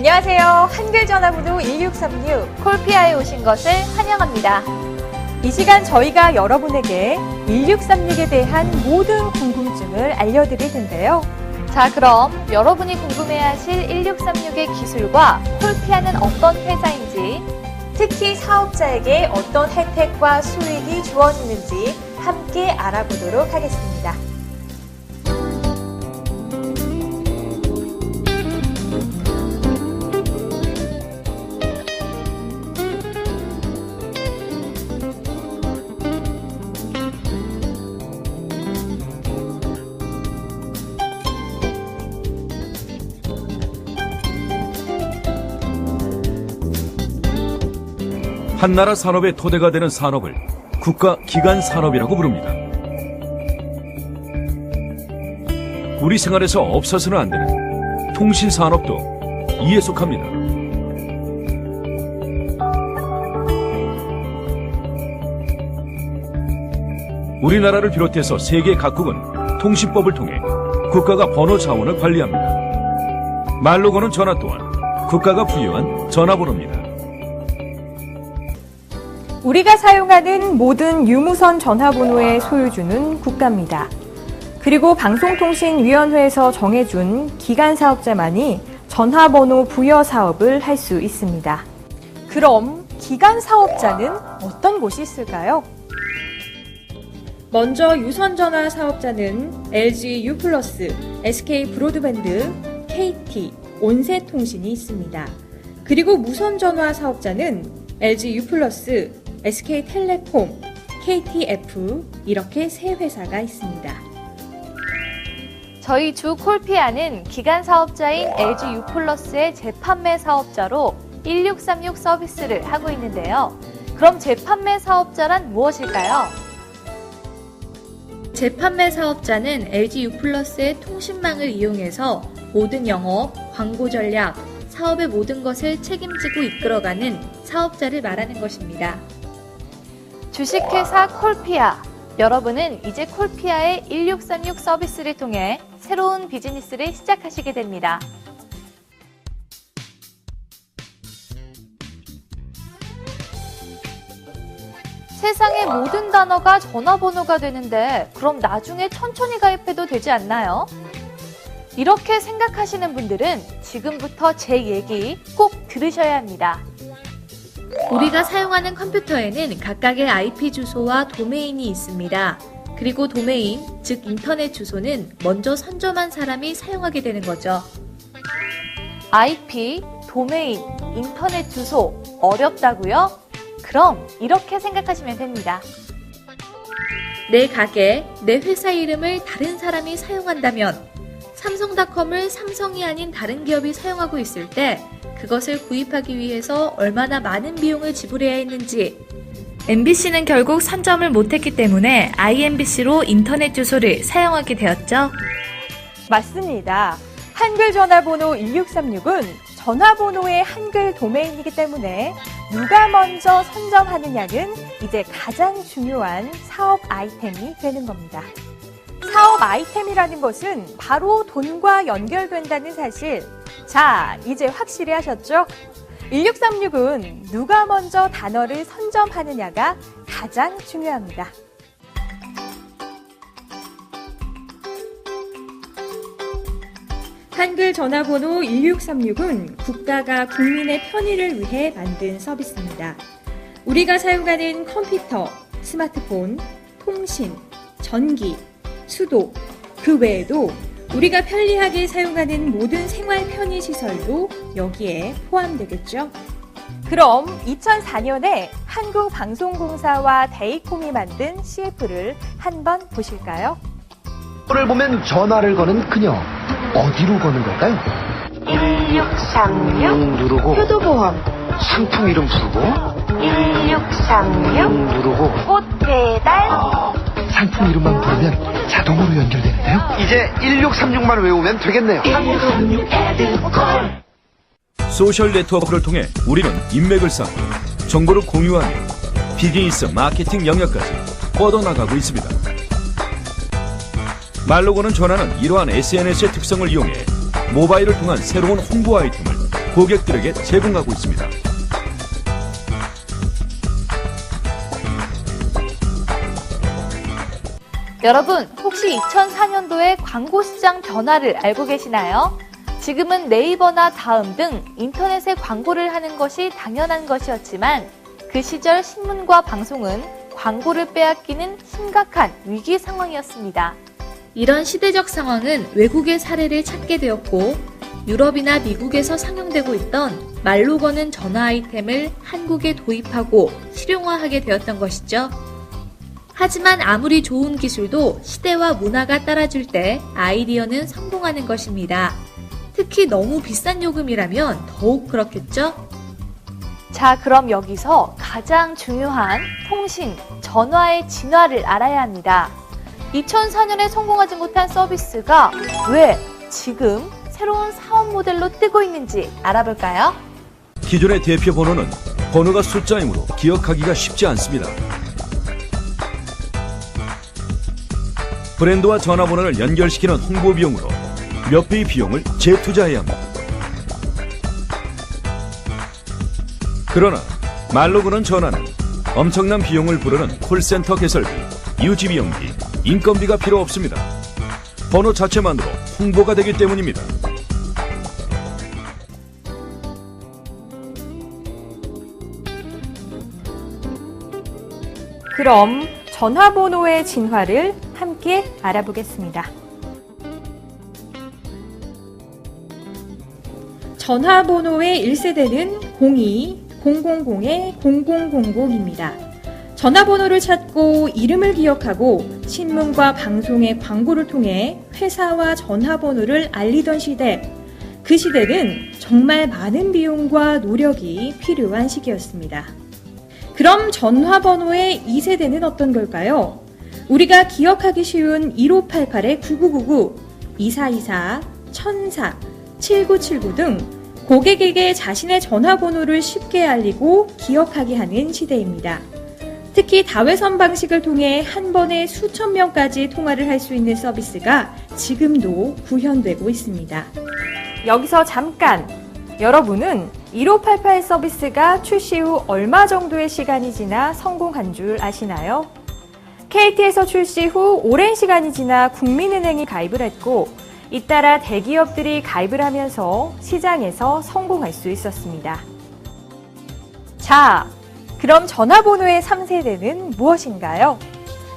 안녕하세요. 한글 전화번호 1636 콜피아에 오신 것을 환영합니다. 이 시간 저희가 여러분에게 1636에 대한 모든 궁금증을 알려드릴 텐데요. 자, 그럼 여러분이 궁금해하실 1636의 기술과 콜피아는 어떤 회사인지, 특히 사업자에게 어떤 혜택과 수익이 주어지는지 함께 알아보도록 하겠습니다. 한나라 산업의 토대가 되는 산업을 국가 기관 산업이라고 부릅니다. 우리 생활에서 없어서는 안 되는 통신 산업도 이에 속합니다. 우리나라를 비롯해서 세계 각국은 통신법을 통해 국가가 번호 자원을 관리합니다. 말로 거는 전화 또한 국가가 부여한 전화번호입니다. 우리가 사용하는 모든 유무선 전화번호의 소유주는 국가입니다. 그리고 방송통신위원회에서 정해준 기관 사업자만이 전화번호 부여 사업을 할 수 있습니다. 그럼 기관 사업자는 어떤 곳이 있을까요? 먼저 유선전화 사업자는 LG U+, SK 브로드밴드, KT, 온세통신이 있습니다. 그리고 무선전화 사업자는 LG U+, SK텔레콤, KTF 이렇게 세 회사가 있습니다. 저희 주 콜피아는 기관 사업자인 LG U+의 재판매 사업자로 1636 서비스를 하고 있는데요. 그럼 재판매 사업자란 무엇일까요? 재판매 사업자는 LG U+의 통신망을 이용해서 모든 영업, 광고 전략, 사업의 모든 것을 책임지고 이끌어가는 사업자를 말하는 것입니다. 주식회사 콜피아, 여러분은 이제 콜피아의 1636 서비스를 통해 새로운 비즈니스를 시작하시게 됩니다. 세상의 모든 단어가 전화번호가 되는데 그럼 나중에 천천히 가입해도 되지 않나요? 이렇게 생각하시는 분들은 지금부터 제 얘기 꼭 들으셔야 합니다. 우리가 사용하는 컴퓨터에는 각각의 IP 주소와 도메인이 있습니다. 그리고 도메인, 즉 인터넷 주소는 먼저 선점한 사람이 사용하게 되는 거죠. IP, 도메인, 인터넷 주소 어렵다고요? 그럼 이렇게 생각하시면 됩니다. 내 가게, 내 회사 이름을 다른 사람이 사용한다면 삼성닷컴을 삼성이 아닌 다른 기업이 사용하고 있을 때 그것을 구입하기 위해서 얼마나 많은 비용을 지불해야 했는지, MBC는 결국 선점을 못했기 때문에 IMBC로 인터넷 주소를 사용하게 되었죠. 맞습니다. 한글 전화번호 1636은 전화번호의 한글 도메인이기 때문에 누가 먼저 선점하느냐는 이제 가장 중요한 사업 아이템이 되는 겁니다. 사업 아이템이라는 것은 바로 돈과 연결된다는 사실. 자, 이제 확실히 하셨죠? 1636은 누가 먼저 단어를 선점하느냐가 가장 중요합니다. 한글 전화번호 1636은 국가가 국민의 편의를 위해 만든 서비스입니다. 우리가 사용하는 컴퓨터, 스마트폰, 통신, 전기, 수도, 그 외에도 우리가 편리하게 사용하는 모든 생활 편의 시설도 여기에 포함되겠죠. 그럼 2004년에 한국방송공사와 데이콤이 만든 CF를 한번 보실까요? 를 보면 전화를 거는 그녀, 어디로 거는 걸까요? 1636 누르고 효도보험 상품 이름 부르고 1636 누르고 꽃 배달 상품 이름만 부르면 자동으로 연결되는데요. 이제 1636만 외우면 되겠네요. 소셜 네트워크를 통해 우리는 인맥을 쌓고 정보를 공유하며 비즈니스 마케팅 영역까지 뻗어나가고 있습니다. 말로 거는 전화는 이러한 SNS의 특성을 이용해 모바일을 통한 새로운 홍보 아이템을 고객들에게 제공하고 있습니다. 여러분, 혹시 2004년도의 광고 시장 변화를 알고 계시나요? 지금은 네이버나 다음 등 인터넷에 광고를 하는 것이 당연한 것이었지만 그 시절 신문과 방송은 광고를 빼앗기는 심각한 위기 상황이었습니다. 이런 시대적 상황은 외국의 사례를 찾게 되었고 유럽이나 미국에서 상용되고 있던 말로 거는 전화 아이템을 한국에 도입하고 실용화하게 되었던 것이죠. 하지만 아무리 좋은 기술도 시대와 문화가 따라줄 때 아이디어는 성공하는 것입니다. 특히 너무 비싼 요금이라면 더욱 그렇겠죠? 자, 그럼 여기서 가장 중요한 통신, 전화의 진화를 알아야 합니다. 2004년에 성공하지 못한 서비스가 왜 지금 새로운 사업 모델로 뜨고 있는지 알아볼까요? 기존의 대표 번호는 번호가 숫자이므로 기억하기가 쉽지 않습니다. 브랜드와 전화번호를 연결시키는 홍보 비용으로 몇 배의 비용을 재투자해야 합니다. 그러나 말로 거는 전화는 엄청난 비용을 부르는 콜센터 개설비, 유지비용비, 인건비가 필요 없습니다. 번호 자체만으로 홍보가 되기 때문입니다. 그럼 전화번호의 진화를 함께 알아보겠습니다. 전화번호의 1세대는 02-000-0000입니다. 전화번호를 찾고 이름을 기억하고 신문과 방송의 광고를 통해 회사와 전화번호를 알리던 시대. 그 시대는 정말 많은 비용과 노력이 필요한 시기였습니다. 그럼 전화번호의 2세대는 어떤 걸까요? 우리가 기억하기 쉬운 1588-9999, 2424, 1004, 7979 등 고객에게 자신의 전화번호를 쉽게 알리고 기억하게 하는 시대입니다. 특히 다회선 방식을 통해 한 번에 수천 명까지 통화를 할 수 있는 서비스가 지금도 구현되고 있습니다. 여기서 잠깐! 여러분은 1588 서비스가 출시 후 얼마 정도의 시간이 지나 성공한 줄 아시나요? KT에서 출시 후 오랜 시간이 지나 국민은행이 가입을 했고 잇따라 대기업들이 가입을 하면서 시장에서 성공할 수 있었습니다. 자, 그럼 전화번호의 3세대는 무엇인가요?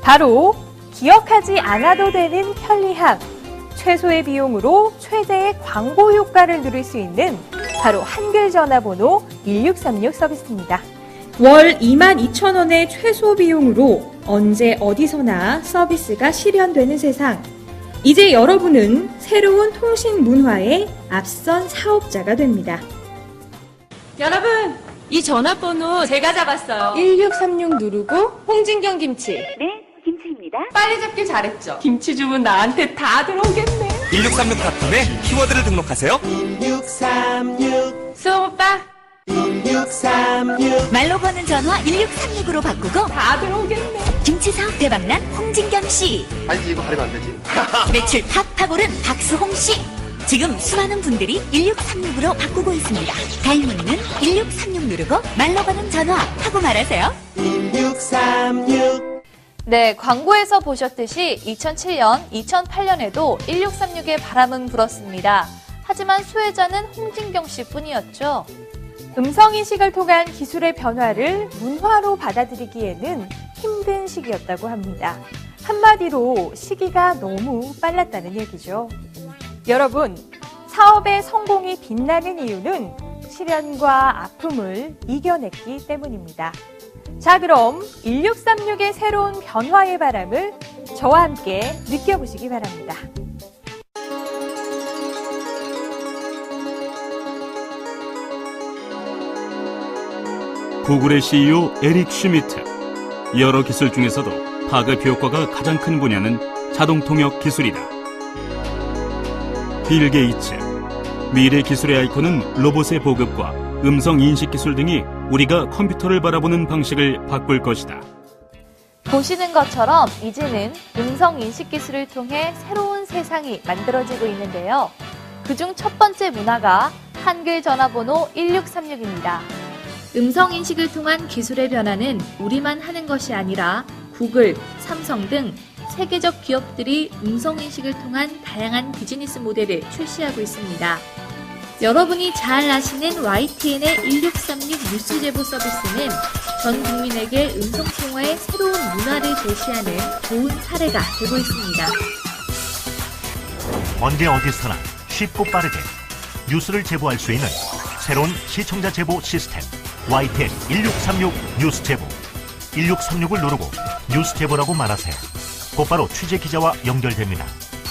바로 기억하지 않아도 되는 편리함, 최소의 비용으로 최대의 광고 효과를 누릴 수 있는 바로 한글 전화번호 1636 서비스입니다. 월 22,000원의 최소 비용으로 언제 어디서나 서비스가 실현되는 세상. 이제 여러분은 새로운 통신 문화의 앞선 사업자가 됩니다. 여러분, 이 전화번호 제가 잡았어요. 1636 누르고 홍진경 김치. 네, 김치입니다. 빨리 잡길 잘했죠. 김치 주문 나한테 다 들어오겠네. 1636 닷컴에 키워드를 등록하세요. 1636 수홍 오빠, 1636 말로 거는 전화 1636으로 바꾸고 다 들어오겠네. 김치 사업 대박난 홍진경 씨. 아니지, 이거 가리면 안 되지. 매출 팍팍 오른 박수홍 씨. 지금 수많은 분들이 1636으로 바꾸고 있습니다. 닮은는 1636 누르고 말로 거는 전화 하고 말하세요. 1636 네, 광고에서 보셨듯이 2007년, 2008년에도 1636의 바람은 불었습니다. 하지만 수혜자는 홍진경 씨뿐이었죠. 음성인식을 통한 기술의 변화를 문화로 받아들이기에는 힘든 시기였다고 합니다. 한마디로 시기가 너무 빨랐다는 얘기죠. 여러분, 사업의 성공이 빛나는 이유는 시련과 아픔을 이겨냈기 때문입니다. 자, 그럼 1636의 새로운 변화의 바람을 저와 함께 느껴보시기 바랍니다. 구글의 CEO 에릭 슈미트. 여러 기술 중에서도 파급 효과가 가장 큰 분야는 자동 통역 기술이다. 빌 게이츠. 미래 기술의 아이콘은 로봇의 보급과 음성 인식 기술 등이 우리가 컴퓨터를 바라보는 방식을 바꿀 것이다. 보시는 것처럼 이제는 음성 인식 기술을 통해 새로운 세상이 만들어지고 있는데요. 그중 첫 번째 문화가 한글 전화번호 1636입니다. 음성인식을 통한 기술의 변화는 우리만 하는 것이 아니라 구글, 삼성 등 세계적 기업들이 음성인식을 통한 다양한 비즈니스 모델을 출시하고 있습니다. 여러분이 잘 아시는 YTN의 1636 뉴스 제보 서비스는 전 국민에게 음성통화의 새로운 문화를 제시하는 좋은 사례가 되고 있습니다. 언제 어디서나 쉽고 빠르게 뉴스를 제보할 수 있는 새로운 시청자 제보 시스템 YTN 1636 뉴스 제보. 1636을 누르고 뉴스 제보라고 말하세요. 곧바로 취재 기자와 연결됩니다.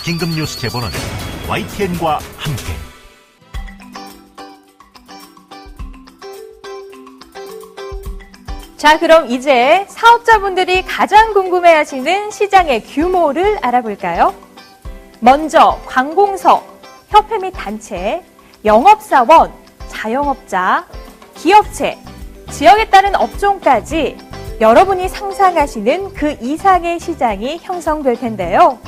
긴급 뉴스 제보는 YTN과 함께. 자, 그럼 이제 사업자분들이 가장 궁금해하시는 시장의 규모를 알아볼까요? 먼저 관공서, 협회 및 단체, 영업사원, 자영업자, 기업체, 지역에 따른 업종까지 여러분이 상상하시는 그 이상의 시장이 형성될 텐데요.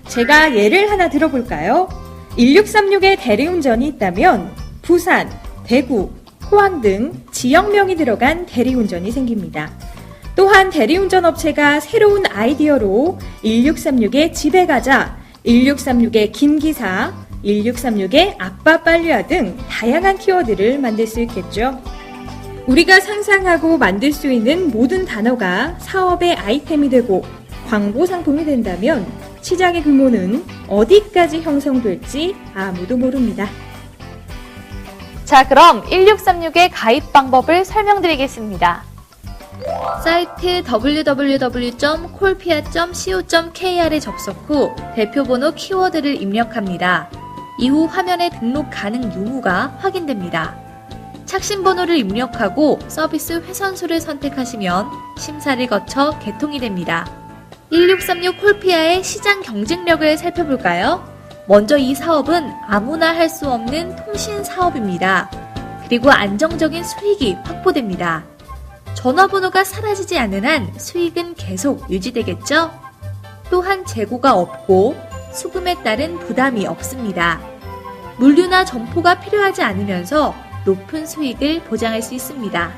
제가 예를 하나 들어볼까요? 1636에 대리운전이 있다면 부산, 대구, 포항 등 지역명이 들어간 대리운전이 생깁니다. 또한 대리운전 업체가 새로운 아이디어로 1636에 집에 가자, 1636에 김기사, 1636에 아빠 빨리와 등 다양한 키워드를 만들 수 있겠죠. 우리가 상상하고 만들 수 있는 모든 단어가 사업의 아이템이 되고 광고 상품이 된다면 시장의 규모는 어디까지 형성될지 아무도 모릅니다. 자, 그럼 1636의 가입 방법을 설명드리겠습니다. 사이트 www.콜피아.co.kr에 접속 후 대표번호 키워드를 입력합니다. 이후 화면에 등록 가능 유무가 확인됩니다. 착신번호를 입력하고 서비스 회선수를 선택하시면 심사를 거쳐 개통이 됩니다. 1636 콜피아의 시장 경쟁력을 살펴볼까요? 먼저 이 사업은 아무나 할 수 없는 통신 사업입니다. 그리고 안정적인 수익이 확보됩니다. 전화번호가 사라지지 않는 한 수익은 계속 유지되겠죠? 또한 재고가 없고 수금에 따른 부담이 없습니다. 물류나 점포가 필요하지 않으면서 높은 수익을 보장할 수 있습니다.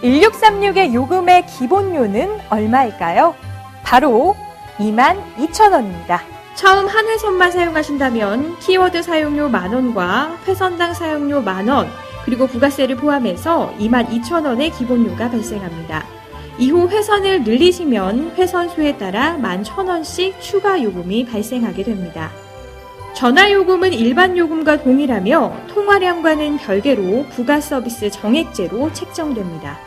1636의 요금의 기본료는 얼마일까요? 바로 22,000원입니다. 처음 한 회선만 사용하신다면 키워드 사용료 만원과 회선당 사용료 만원, 그리고 부가세를 포함해서 22,000원의 기본료가 발생합니다. 이후 회선을 늘리시면 회선수에 따라 11,000원씩 추가 요금이 발생하게 됩니다. 전화요금은 일반 요금과 동일하며 통화량과는 별개로 부가서비스 정액제로 책정됩니다.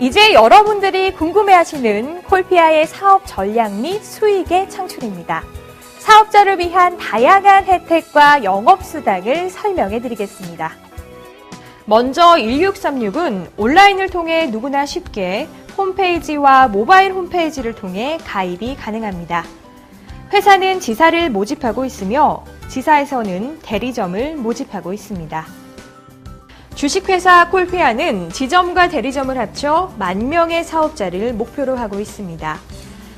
이제 여러분들이 궁금해하시는 콜피아의 사업 전략 및 수익의 창출입니다. 사업자를 위한 다양한 혜택과 영업수당을 설명해 드리겠습니다. 먼저 1636은 온라인을 통해 누구나 쉽게 홈페이지와 모바일 홈페이지를 통해 가입이 가능합니다. 회사는 지사를 모집하고 있으며 지사에서는 대리점을 모집하고 있습니다. 주식회사 콜피아는 지점과 대리점을 합쳐 10,000명의 사업자를 목표로 하고 있습니다.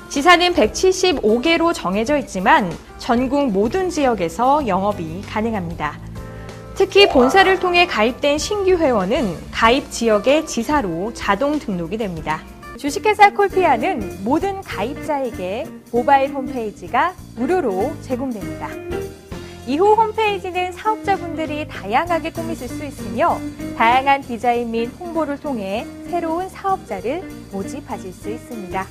지사는 175개로 정해져 있지만 전국 모든 지역에서 영업이 가능합니다. 특히 본사를 통해 가입된 신규 회원은 가입 지역의 지사로 자동 등록이 됩니다. 주식회사 콜피아는 모든 가입자에게 모바일 홈페이지가 무료로 제공됩니다. 이후 홈페이지는 사업자분들이 다양하게 꾸미실 수 있으며 다양한 디자인 및 홍보를 통해 새로운 사업자를 모집하실 수 있습니다.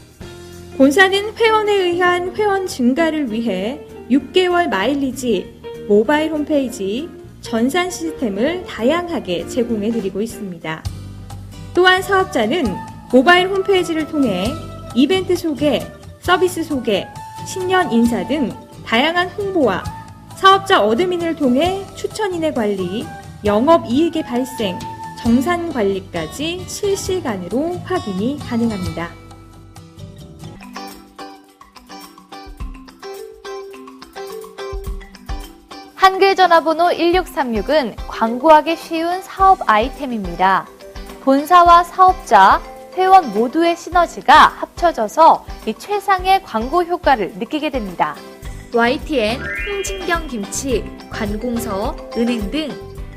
본사는 회원에 의한 회원 증가를 위해 6개월 마일리지, 모바일 홈페이지, 전산 시스템을 다양하게 제공해 드리고 있습니다. 또한 사업자는 모바일 홈페이지를 통해 이벤트 소개, 서비스 소개, 신년 인사 등 다양한 홍보와 사업자 어드민을 통해 추천인의 관리, 영업이익의 발생, 정산 관리까지 실시간으로 확인이 가능합니다. 한글 전화번호 1636은 광고하기 쉬운 사업 아이템입니다. 본사와 사업자, 회원 모두의 시너지가 합쳐져서 이 최상의 광고 효과를 느끼게 됩니다. YTN, 홍진경 김치, 관공서, 은행 등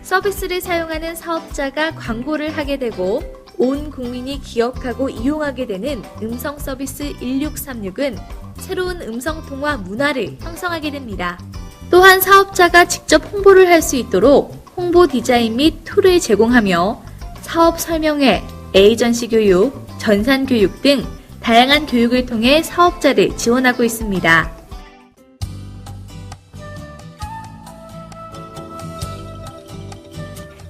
서비스를 사용하는 사업자가 광고를 하게 되고 온 국민이 기억하고 이용하게 되는 음성 서비스 1636은 새로운 음성통화 문화를 형성하게 됩니다. 또한 사업자가 직접 홍보를 할 수 있도록 홍보 디자인 및 툴을 제공하며 사업 설명회, 에이전시 교육, 전산 교육 등 다양한 교육을 통해 사업자를 지원하고 있습니다.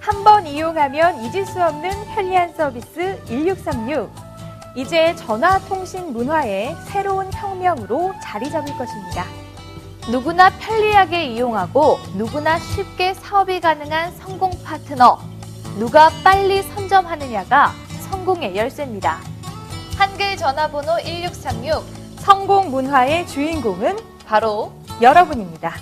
한 번 이용하면 잊을 수 없는 편리한 서비스 1636. 이제 전화통신 문화의 새로운 혁명으로 자리 잡을 것입니다. 누구나 편리하게 이용하고 누구나 쉽게 사업이 가능한 성공 파트너. 누가 빨리 선점하느냐가 성공의 열쇠입니다. 한글 전화번호 1636. 성공 문화의 주인공은 바로 여러분입니다.